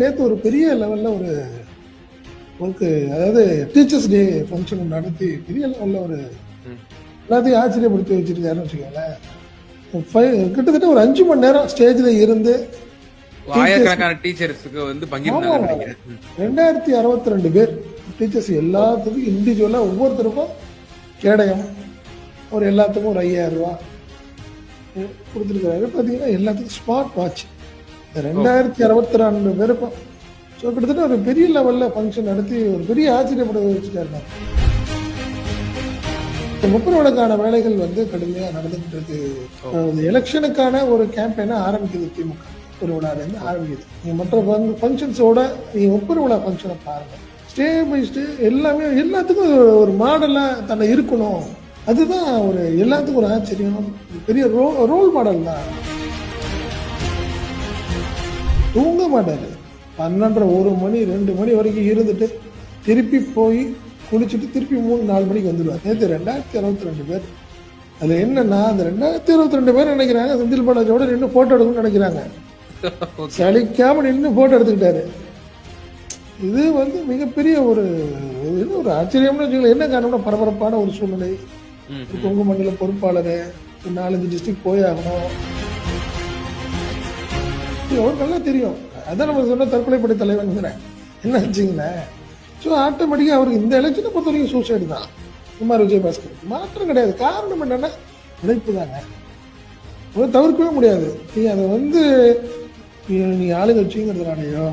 நேற்று ஒரு பெரிய லெவல்ல ஒரு ஒர்க்கு, அதாவது டீச்சர்ஸ் டே ஃபங்க்ஷன் நடத்தி பெரிய லெவல்ல ஒரு எல்லாத்தையும் ஆச்சரியப்படுத்தி வச்சிருக்காருன்னு வச்சுக்கோங்களேன். கிட்டத்தட்ட ஒரு 5 மணி நேரம் ஸ்டேஜ்ல இருந்து ஆயிரக்கணக்கான டீச்சர்ஸுக்கு வந்து பகிர்ந்தாங்க. 2062 பேர் டீச்சர்ஸ் எல்லாத்துக்கும் இண்டிவிஜுவலா ஒவ்வொருத்தருக்கும் கேடயம் ஒரு எல்லாத்துக்கும் ஒரு 5000 ரூபா கொடுத்துருக்காரு. பார்த்தீங்கன்னா எல்லாத்துக்கும் ஸ்மார்ட் வாட்ச் 2062 பேருக்கும். ஸோ கிட்டத்தட்ட ஒரு பெரிய லெவலில் ஃபங்க்ஷன் நடத்தி ஒரு பெரிய ஆச்சரியப்பட வச்சுட்டாரு. முப்பெருவிழாக்கான வேலைகள் வந்து கடுமையாக நடந்துகிட்டு இருக்கு. எலெக்ஷனுக்கான ஒரு கேம்பெயினை ஆரம்பிக்குது திமுக. முப்பெருவிழாலேருந்து ஆரம்பிக்குது. நீங்கள் மற்ற ஃபங்க்ஷன்ஸோட நீங்கள் முப்பெருவிழா ஃபங்க்ஷனை பாருங்கள். ஸ்டே பை ஸ்டே எல்லாமே எல்லாத்துக்கும் ஒரு மாடலாக தன்னை இருக்கணும். அதுதான் ஒரு எல்லாத்துக்கும் ஒரு ஆச்சரியம், பெரிய ரோல் மாடல் தான். தூங்க மாட்டாரு. 12, 1 மணி 2 மணி வரைக்கும் இருந்துட்டு திருப்பி போய் குளிச்சுட்டு திருப்பி 3-4 மணிக்கு வந்துடுவார். நேற்று 2062 பேர். அதில் என்னன்னா அந்த 2062 பேர் நினைக்கிறாங்க செந்தில் பாலாஜியோட நின்று போட்டோ எடுக்கணும்னு நினைக்கிறாங்க. சலிக்காம நின்று போட்டோ எடுத்துக்கிட்டாரு. இது வந்து மிகப்பெரிய ஒரு ஆச்சரியம்னு வச்சுக்கலாம். என்ன காரணம்னா பரபரப்பான ஒரு சூழ்நிலை. கொங்கு மண்டல பொறுப்பாளர் 4-5 டிஸ்ட்ரிக்ட் போய் ஆகணும். அவருக்கு நல்லா தெரியும். அதான் நம்ம சொன்ன தற்கொலைப்படை தலைவன் என்ன வச்சுங்களேன். ஸோ ஆட்டோமேட்டிக்காக அவருக்கு இந்த எலெக்ஷனை பொறுத்த வரைக்கும் சூசைடு தான். குமார் விஜயபாஸ்கர் மாற்றம் கிடையாது. காரணம் என்னன்னா உழைப்பு தாங்க. அதை தவிர்க்கவே முடியாது. நீ அதை வந்து நீ ஆளுங்கட்சிங்கிறதுனாலையோ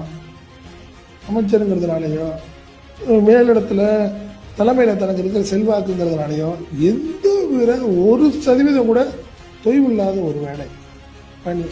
அமைச்சருங்கிறதுனாலையோ மேலிடத்துல தலைமையில தனக்கு இருக்கிற செல்வாக்குங்கிறதுனாலையோ எந்த 1% கூட தொய்வு இல்லாத ஒரு வேலை பணி.